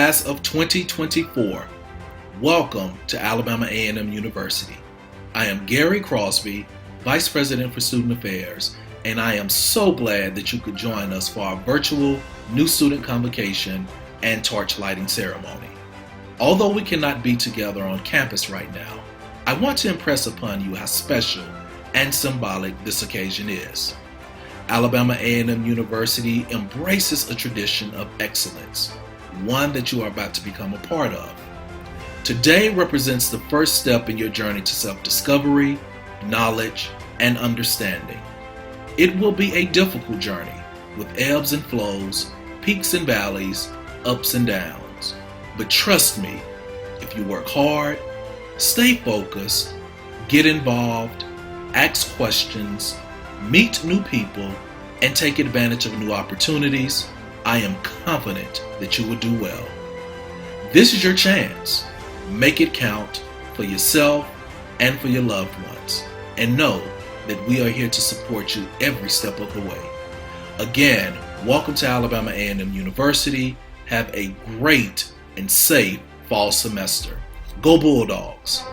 Class of 2024, welcome to Alabama A&M University. I am Gary Crosby, Vice President for Student Affairs, and I am so glad that you could join us for our virtual New Student Convocation and torch lighting ceremony. Although we cannot be together on campus right now, I want to impress upon you how special and symbolic this occasion is. Alabama A&M University embraces a tradition of excellence, one that you are about to become a part of. Today represents the first step in your journey to self-discovery, knowledge, and understanding. It will be a difficult journey with ebbs and flows, peaks and valleys, ups and downs. But trust me, if you work hard, stay focused, get involved, ask questions, meet new people, and take advantage of new opportunities, I am confident that you will do well. This is your chance. Make it count for yourself and for your loved ones. And know that we are here to support you every step of the way. Again, welcome to Alabama A&M University. Have a great and safe fall semester. Go Bulldogs!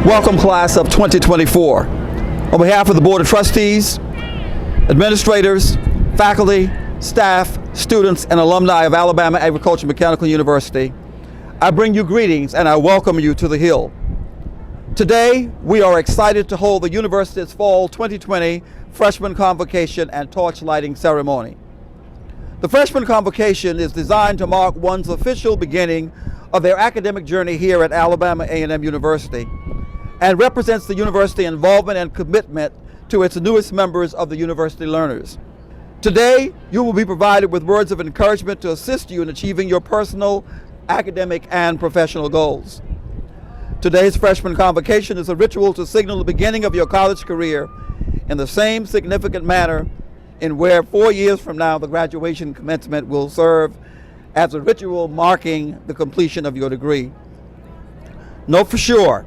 Welcome, class of 2024. On behalf of the Board of Trustees, administrators, faculty, staff, students, and alumni of Alabama Agricultural Mechanical University, I bring you greetings and I welcome you to the Hill. Today, we are excited to hold the university's Fall 2020 Freshman Convocation and Torch Lighting Ceremony. The Freshman Convocation is designed to mark one's official beginning of their academic journey here at Alabama A&M University, and represents the university involvement and commitment to its newest members of the university learners. Today, you will be provided with words of encouragement to assist you in achieving your personal, academic, and professional goals. Today's Freshman Convocation is a ritual to signal the beginning of your college career in the same significant manner in where 4 years from now the graduation commencement will serve as a ritual marking the completion of your degree. Know for sure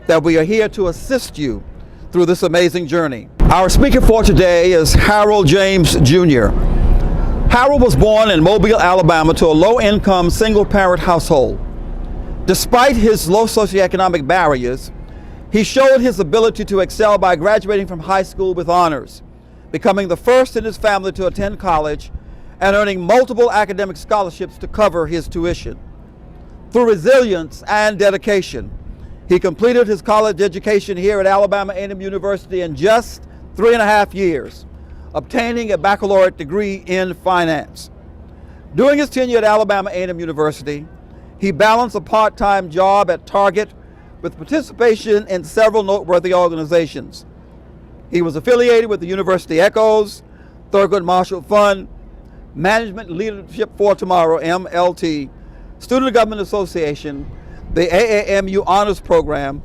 that we are here to assist you through this amazing journey. Our speaker for today is Harold James Jr. Harold was born in Mobile, Alabama to a low-income single-parent household. Despite his low socioeconomic barriers, he showed his ability to excel by graduating from high school with honors, becoming the first in his family to attend college, and earning multiple academic scholarships to cover his tuition. Through resilience and dedication, he completed his college education here at Alabama A&M University in just 3.5 years, obtaining a baccalaureate degree in finance. During his tenure at Alabama A&M University, he balanced a part-time job at Target with participation in several noteworthy organizations. He was affiliated with the University Echoes, Thurgood Marshall Fund, Management Leadership for Tomorrow, MLT, Student Government Association, the AAMU Honors Program,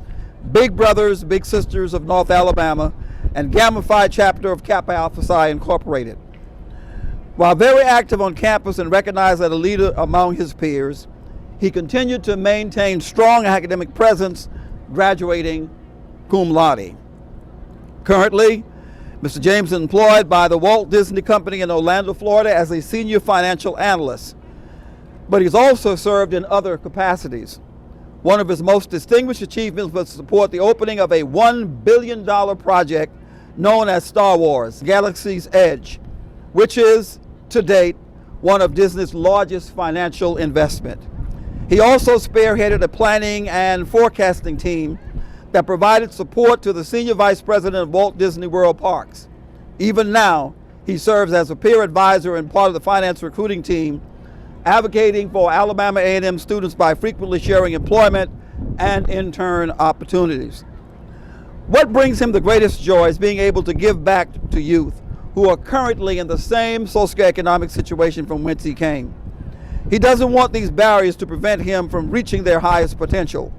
Big Brothers, Big Sisters of North Alabama, and Gamma Phi chapter of Kappa Alpha Psi Incorporated. While very active on campus and recognized as a leader among his peers, he continued to maintain strong academic presence, graduating cum laude. Currently, Mr. James is employed by the Walt Disney Company in Orlando, Florida as a senior financial analyst, but he's also served in other capacities. One of his most distinguished achievements was to support the opening of a $1 billion project known as Star Wars: Galaxy's Edge, which is, to date, one of Disney's largest financial investment. He also spearheaded a planning and forecasting team that provided support to the senior vice president of Walt Disney World Parks. Even now, he serves as a peer advisor and part of the finance recruiting team, advocating for Alabama A&M students by frequently sharing employment and intern opportunities. What brings him the greatest joy is being able to give back to youth who are currently in the same socioeconomic situation from whence he came. He doesn't want these barriers to prevent him from reaching their highest potential.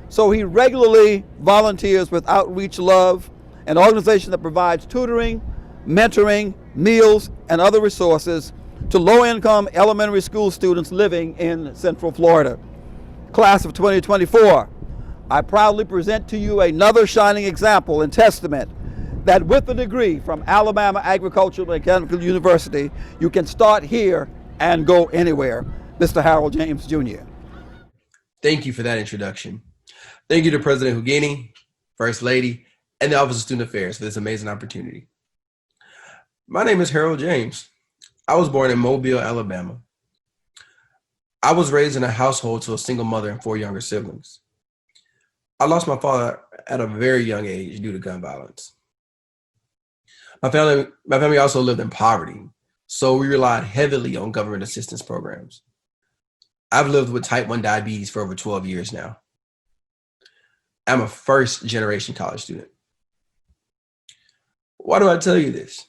So he regularly volunteers with Outreach Love, an organization that provides tutoring, mentoring, meals, and other resources to low-income elementary school students living in Central Florida. Class of 2024, I proudly present to you another shining example and testament that with a degree from Alabama Agricultural Mechanical University, you can start here and go anywhere. Mr. Harold James, Jr. Thank you for that introduction. Thank you to President Hugine, First Lady, and the Office of Student Affairs for this amazing opportunity. My name is Harold James. I was born in Mobile, Alabama. I was raised in a household to a single mother and 4 younger siblings. I lost my father at a very young age due to gun violence. My family also lived in poverty, so we relied heavily on government assistance programs. I've lived with type 1 diabetes for over 12 years now. I'm a first-generation college student. Why do I tell you this?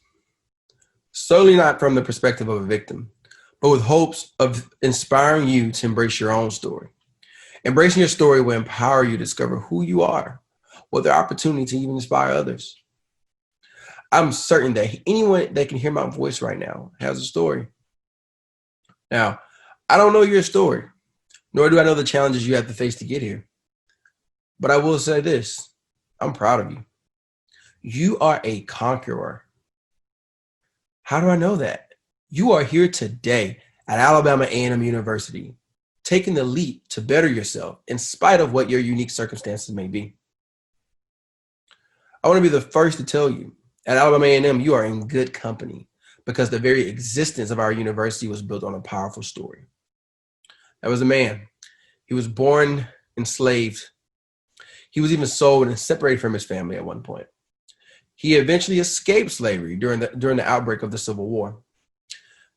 Certainly not from the perspective of a victim, but with hopes of inspiring you to embrace your own story. Embracing your story will empower you to discover who you are, with the opportunity to even inspire others. I'm certain that anyone that can hear my voice right now has a story. Now, I don't know your story, nor do I know the challenges you have to face to get here. But I will say this, I'm proud of you. You are a conqueror. How do I know that? You are here today at Alabama A&M University, taking the leap to better yourself in spite of what your unique circumstances may be. I want to be the first to tell you, at Alabama A&M, you are in good company because the very existence of our university was built on a powerful story. There was a man. He was born enslaved. He was even sold and separated from his family at one point. He eventually escaped slavery during the outbreak of the Civil War.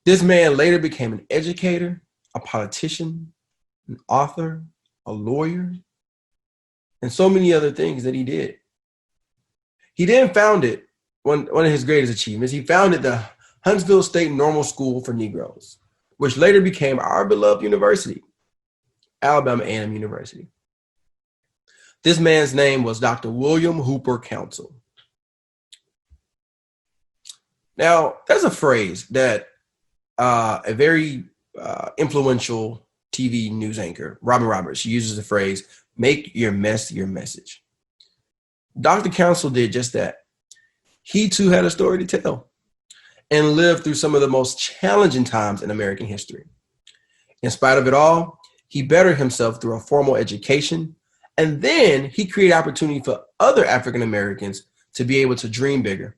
This man later became an educator, a politician, an author, a lawyer, and so many other things that he did. He then founded one of his greatest achievements. He founded the Huntsville State Normal School for Negroes, which later became our beloved university, Alabama A&M University. This man's name was Dr. William Hooper Council. Now, there's a phrase that a very influential TV news anchor, Robin Roberts, uses the phrase, make your mess your message. Dr. Council did just that. He too had a story to tell and lived through some of the most challenging times in American history. In spite of it all, he bettered himself through a formal education, and then he created opportunity for other African Americans to be able to dream bigger.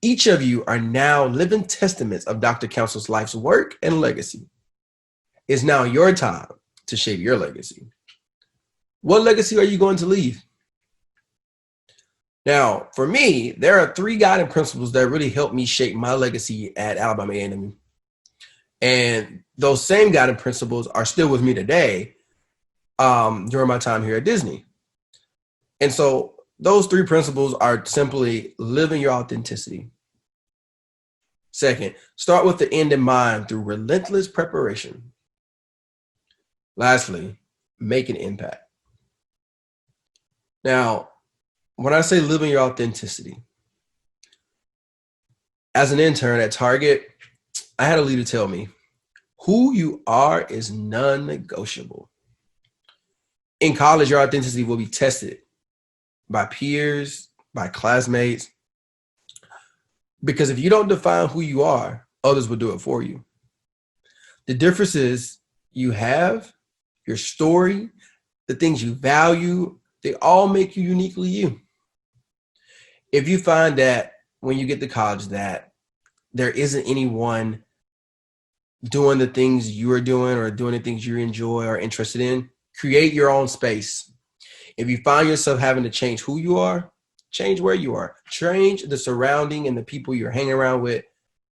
Each of you are now living testaments of Dr. Council's life's work and legacy. It's now your time to shape your legacy. What legacy are you going to leave? Now, for me, there are 3 guiding principles that really helped me shape my legacy at Alabama A&M. And those same guiding principles are still with me today during my time here at Disney. And so those 3 principles are simply living your authenticity. Second, start with the end in mind through relentless preparation. Lastly, make an impact. Now, when I say living your authenticity, as an intern at Target, I had a leader tell me, who you are is non-negotiable. In college, your authenticity will be tested by peers, by classmates, Because if you don't define who you are, others will do it for you. The difference is you have your story, the things you value, they all make you uniquely you. If you find that when you get to college that there isn't anyone doing the things you are doing or doing the things you enjoy or interested in, create your own space. If you find yourself having to change who you are, change where you are. Change the surrounding and the people you're hanging around with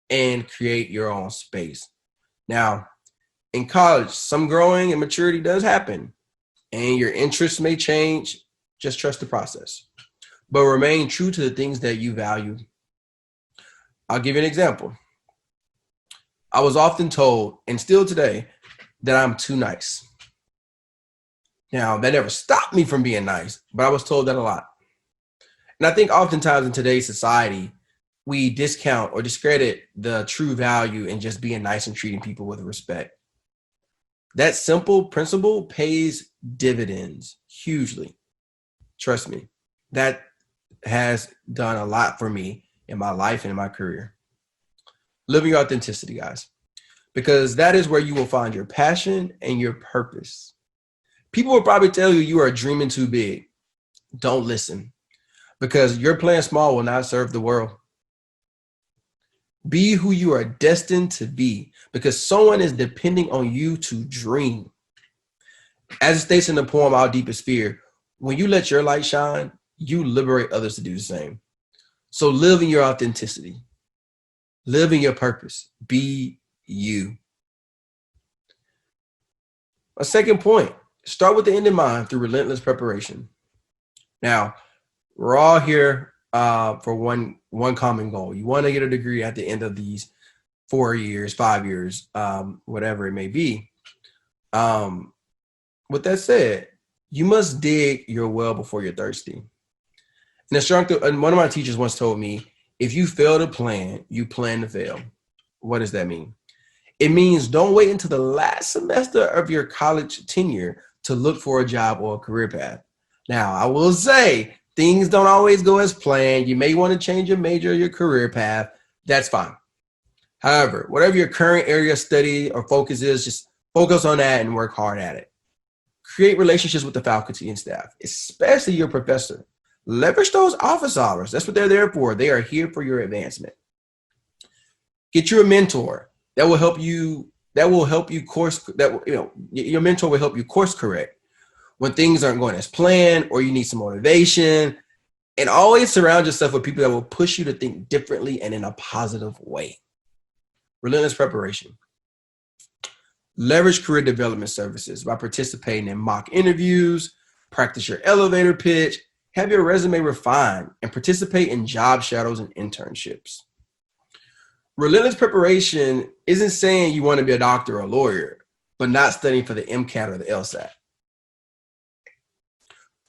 and create your own space. Now, in college, some growing and maturity does happen and your interests may change. Just trust the process, but remain true to the things that you value. I'll give you an example. I was often told, and still today, that I'm too nice. Now, that never stopped me from being nice, but I was told that a lot. And I think oftentimes in today's society, we discount or discredit the true value in just being nice and treating people with respect. That simple principle pays dividends hugely. Trust me, that has done a lot for me in my life and in my career. Living your authenticity, guys, because that is where you will find your passion and your purpose. People will probably tell you you are dreaming too big. Don't listen, because your playing small will not serve the world. Be who you are destined to be, because someone is depending on you to dream. As it states in the poem, Our Deepest Fear, when you let your light shine, you liberate others to do the same. So live in your authenticity. Live in your purpose. Be you. A second point, start with the end in mind through relentless preparation. Now, we're all here for one common goal. You want to get a degree at the end of these 4 years, 5 years, whatever it may be. With that said, you must dig your well before you're thirsty. An instructor, and one of my teachers once told me, if you fail to plan, you plan to fail. What does that mean? It means don't wait until the last semester of your college tenure to look for a job or a career path. Now, I will say things don't always go as planned. You may want to change your major or your career path. That's fine. However, whatever your current area of study or focus is, just focus on that and work hard at it. Create relationships with the faculty and staff, especially your professor. Leverage those office hours. That's what they're there for. They are here for your advancement. Get you a mentor that will help you. Your mentor will help you course correct when things aren't going as planned or you need some motivation. And always surround yourself with people that will push you to think differently and in a positive way. Relentless preparation. Leverage career development services by participating in mock interviews, practice your elevator pitch, have your resume refined, and participate in job shadows and internships. Relentless preparation isn't saying you want to be a doctor or a lawyer, but not studying for the MCAT or the LSAT.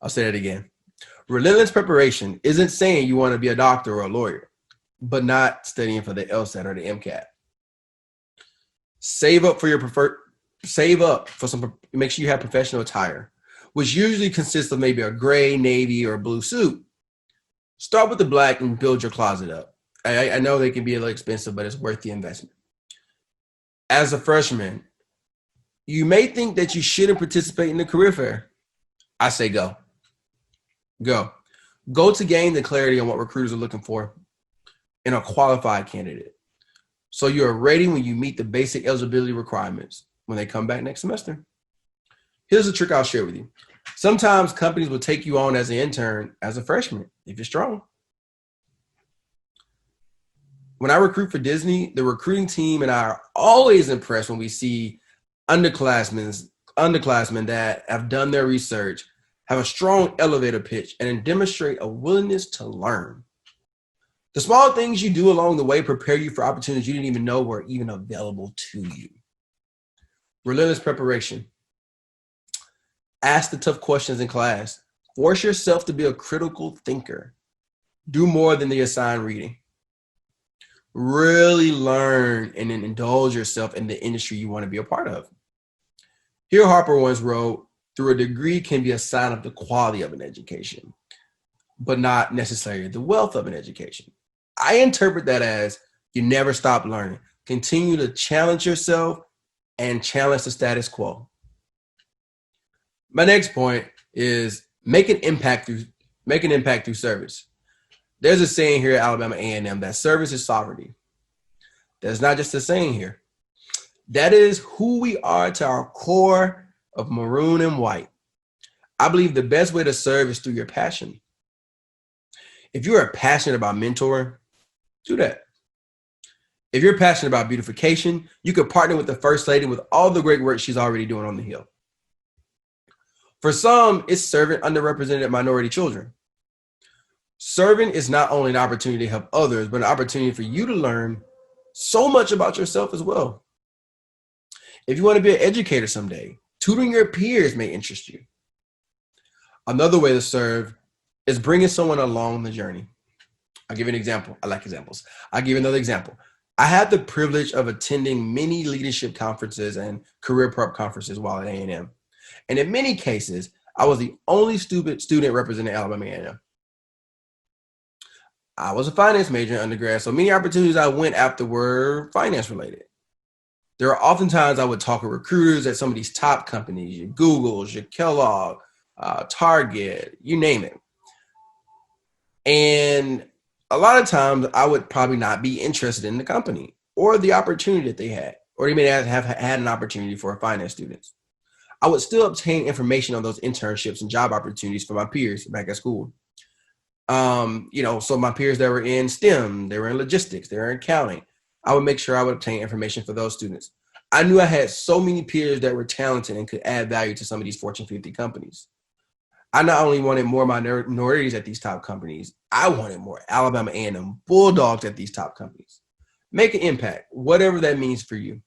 I'll say that again. Relentless preparation isn't saying you want to be a doctor or a lawyer, but not studying for the LSAT or the MCAT. Save up for some, make sure you have professional attire, which usually consists of maybe a gray, navy, or blue suit. Start with the black and build your closet up. I know they can be a little expensive, but it's worth the investment. As a freshman, you may think that you shouldn't participate in the career fair. I say go. Go to gain the clarity on what recruiters are looking for in a qualified candidate, so you're ready when you meet the basic eligibility requirements when they come back next semester. Here's a trick I'll share with you. Sometimes companies will take you on as an intern as a freshman if you're strong. When I recruit for Disney, the recruiting team and I are always impressed when we see underclassmen that have done their research, have a strong elevator pitch, and demonstrate a willingness to learn. The small things you do along the way prepare you for opportunities you didn't even know were even available to you. Relentless preparation. Ask the tough questions in class. Force yourself to be a critical thinker. Do more than the assigned reading. Really learn and then indulge yourself in the industry you want to be a part of. Here, Harper once wrote, through a degree can be a sign of the quality of an education, but not necessarily the wealth of an education. I interpret that as you never stop learning. Continue to challenge yourself and challenge the status quo. My next point is make an impact through service. There's a saying here at Alabama A&M that service is sovereignty. That's not just a saying here. That is who we are to our core of maroon and white. I believe the best way to serve is through your passion. If you are passionate about mentoring, do that. If you're passionate about beautification, you could partner with the First Lady with all the great work she's already doing on the Hill. For some, it's serving underrepresented minority children. Serving is not only an opportunity to help others, but an opportunity for you to learn so much about yourself as well. If you want to be an educator someday, tutoring your peers may interest you. Another way to serve is bringing someone along the journey. I'll give you an example. I like examples. I'll give you another example. I had the privilege of attending many leadership conferences and career prep conferences while at A&M. And in many cases, I was the only student representing Alabama A&M. I was a finance major in undergrad, so many opportunities I went after were finance related. There are oftentimes I would talk with recruiters at some of these top companies, your Googles, your Kellogg, Target, you name it. And a lot of times I would probably not be interested in the company or the opportunity that they had, or they may have had an opportunity for finance students. I would still obtain information on those internships and job opportunities for my peers back at school. So my peers that were in STEM, they were in logistics, they were in accounting. I would make sure I would obtain information for those students. I knew I had so many peers that were talented and could add value to some of these Fortune 50 companies. I not only wanted more minorities at these top companies, I wanted more Alabama A&M Bulldogs at these top companies. Make an impact, whatever that means for you.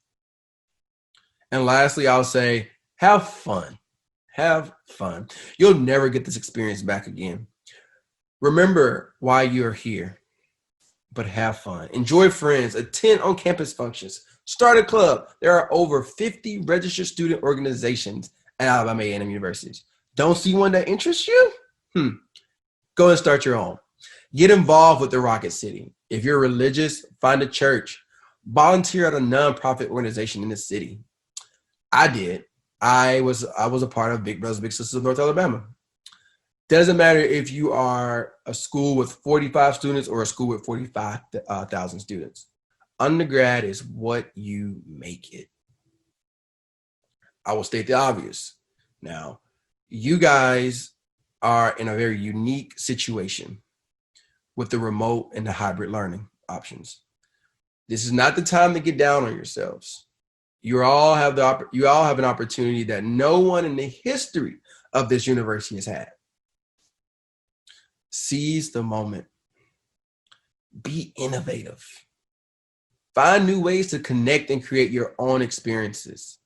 And lastly, I'll say, have fun. Have fun. You'll never get this experience back again. Remember why you're here, but have fun. Enjoy friends, attend on-campus functions, start a club. There are over 50 registered student organizations at Alabama A&M universities. Don't see one that interests you? Go and start your own. Get involved with the Rocket City. If you're religious, find a church. Volunteer at a nonprofit organization in the city. I did. I was a part of Big Brothers Big Sisters of North Alabama. Doesn't matter if you are a school with 45 students or a school with 45,000 students. Undergrad is what you make it. I will state the obvious. Now, you guys are in a very unique situation with the remote and the hybrid learning options. This is not the time to get down on yourselves. You all have an opportunity that no one in the history of this university has had. Seize the moment. Be innovative. Find new ways to connect and create your own experiences.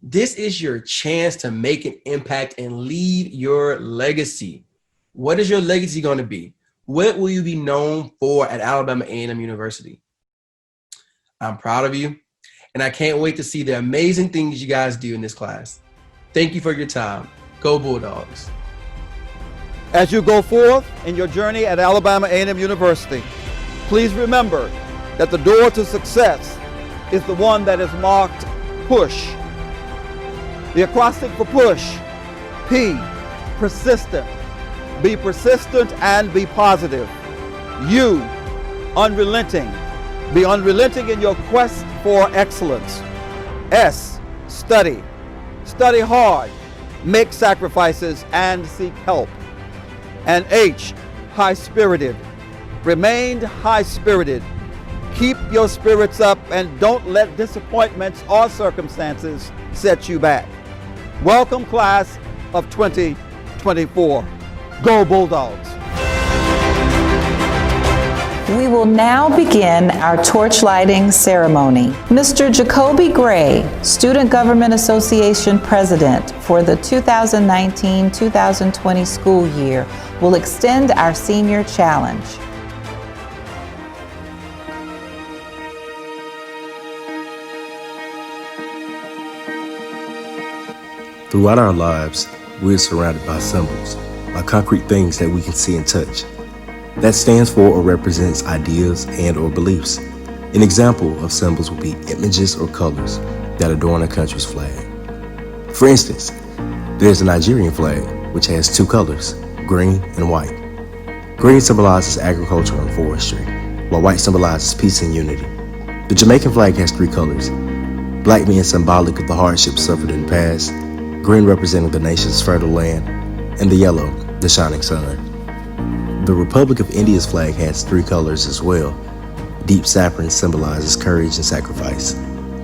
This is your chance to make an impact and leave your legacy. What is your legacy going to be? What will you be known for at Alabama A&M University? I'm proud of you, and I can't wait to see the amazing things you guys do in this class. Thank you for your time. Go Bulldogs. As you go forth in your journey at Alabama A&M University, please remember that the door to success is the one that is marked PUSH. The acrostic for PUSH, P, persistent. Be persistent and be positive. U, unrelenting. Be unrelenting in your quest for excellence. S, study. Study hard. Make sacrifices and seek help. And H, high-spirited. Remain high-spirited. Keep your spirits up and don't let disappointments or circumstances set you back. Welcome, class of 2024. Go Bulldogs! We will now begin our torch lighting ceremony. Mr. Jacoby Gray, Student Government Association President for the 2019-2020 school year, will extend our senior challenge. Throughout our lives, we are surrounded by symbols, by concrete things that we can see and touch. that stands for or represents ideas and or beliefs. An example of symbols would be images or colors that adorn a country's flag. For instance, there's the Nigerian flag, which has two colors, green and white. Green symbolizes agriculture and forestry, while white symbolizes peace and unity. The Jamaican flag has three colors, black being symbolic of the hardships suffered in the past, green representing the nation's fertile land, and the yellow, the shining sun. The Republic of India's flag has three colors as well. Deep saffron symbolizes courage and sacrifice,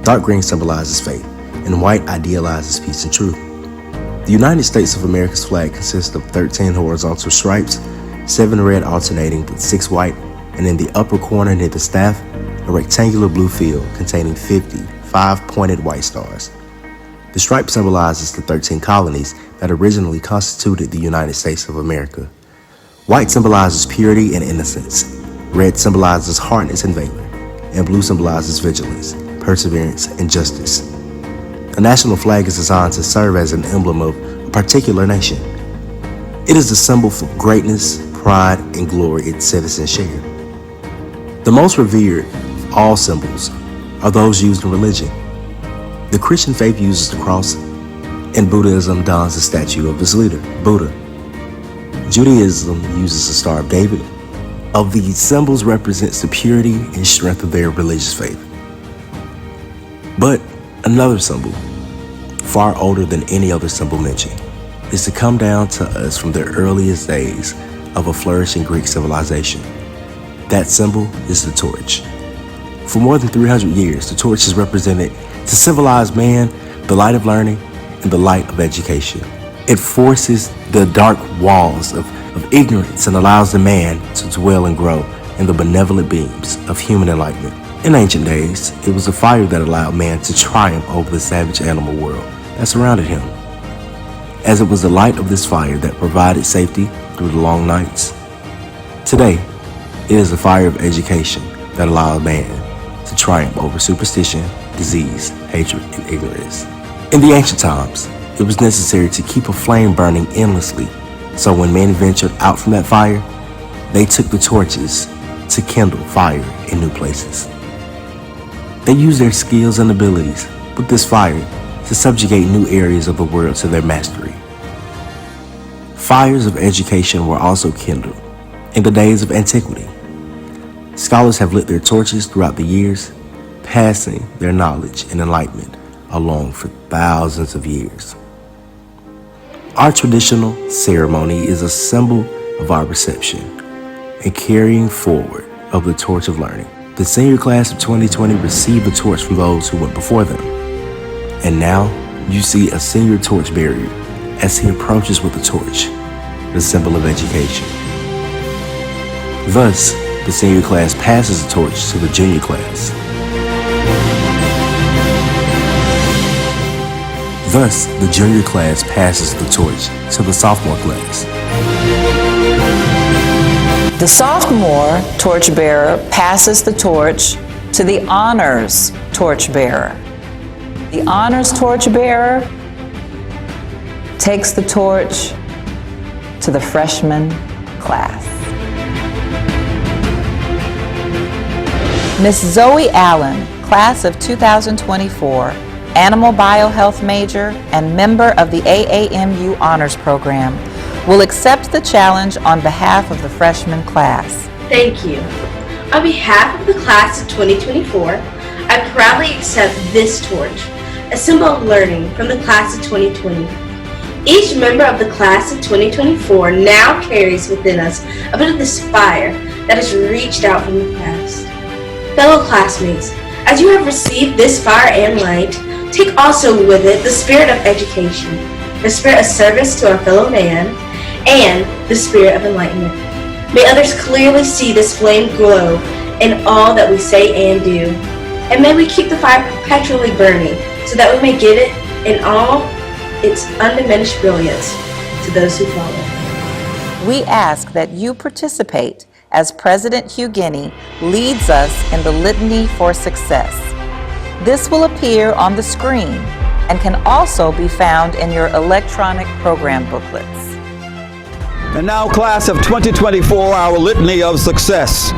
dark green symbolizes faith, and white idealizes peace and truth. The United States of America's flag consists of 13 horizontal stripes, 7 red alternating with 6 white, and in the upper corner near the staff, a rectangular blue field containing 50 5-pointed white stars. The stripe symbolizes the 13 colonies that originally constituted the United States of America. White symbolizes purity and innocence, red symbolizes hardness and valor, and blue symbolizes vigilance, perseverance, and justice. A national flag is designed to serve as an emblem of a particular nation. It is a symbol for greatness, pride, and glory its citizens share. The most revered of all symbols are those used in religion. The Christian faith uses the cross, and Buddhism dons the statue of its leader, Buddha. Judaism uses the Star of David. Of these, symbols represents the purity and strength of their religious faith. But another symbol, far older than any other symbol mentioned, is to come down to us from the earliest days of a flourishing Greek civilization. That symbol is the torch. For more than 300 years, the torch is represented to symbolize man, the light of learning, and the light of education. It forces the dark walls of ignorance and allows the man to dwell and grow in the benevolent beams of human enlightenment. In ancient days, it was the fire that allowed man to triumph over the savage animal world that surrounded him, as it was the light of this fire that provided safety through the long nights. Today, it is the fire of education that allowed man to triumph over superstition, disease, hatred, and ignorance. In the ancient times, it was necessary to keep a flame burning endlessly, so when men ventured out from that fire, they took the torches to kindle fire in new places. They used their skills and abilities with this fire to subjugate new areas of the world to their mastery. Fires of education were also kindled in the days of antiquity. Scholars have lit their torches throughout the years, passing their knowledge and enlightenment along for thousands of years. Our traditional ceremony is a symbol of our reception and carrying forward of the torch of learning. The senior class of 2020 received the torch from those who went before them. And now you see a senior torch bearer as he approaches with the torch, the symbol of education. Thus, the senior class passes the torch to the junior class. Thus, the junior class passes the torch to the sophomore class. The sophomore torchbearer passes the torch to the honors torchbearer. The honors torchbearer takes the torch to the freshman class. Miss Zoe Allen, class of 2024, animal biohealth major and member of the AAMU honors program, will accept the challenge on behalf of the freshman class. Thank you. On behalf of the class of 2024, I proudly accept this torch, a symbol of learning from the class of 2020. Each member of the class of 2024 now carries within us a bit of this fire that has reached out from the past. Fellow classmates, as you have received this fire and light, take also with it the spirit of education, the spirit of service to our fellow man, and the spirit of enlightenment. May others clearly see this flame glow in all that we say and do. And may we keep the fire perpetually burning so that we may give it in all its undiminished brilliance to those who follow. We ask that you participate as President Hugine leads us in the Litany for Success. This will appear on the screen and can also be found in your electronic program booklets. And now, class of 2024, our litany of success.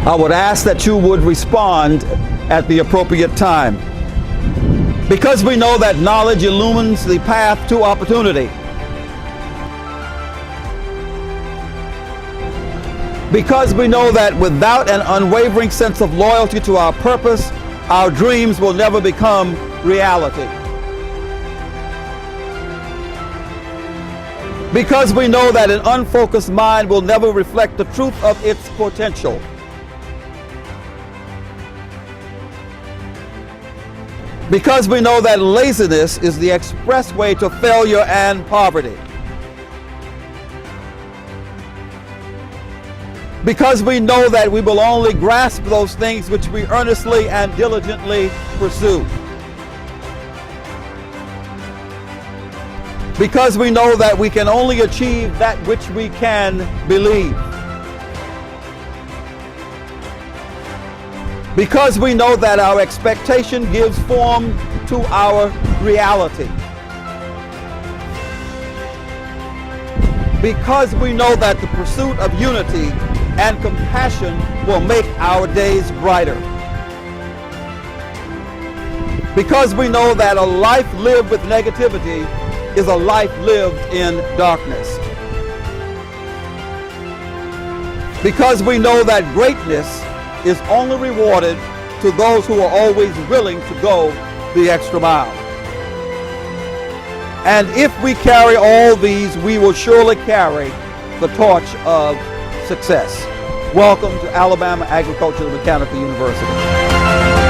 I would ask that you would respond at the appropriate time. Because we know that knowledge illumines the path to opportunity. Because we know that without an unwavering sense of loyalty to our purpose, our dreams will never become reality. Because we know that an unfocused mind will never reflect the truth of its potential. Because we know that laziness is the expressway to failure and poverty. Because we know that we will only grasp those things which we earnestly and diligently pursue. Because we know that we can only achieve that which we can believe. Because we know that our expectation gives form to our reality. Because we know that the pursuit of unity and compassion will make our days brighter. Because we know that a life lived with negativity is a life lived in darkness. Because we know that greatness is only rewarded to those who are always willing to go the extra mile. And if we carry all these, we will surely carry the torch of success. Welcome to Alabama Agricultural Mechanical University.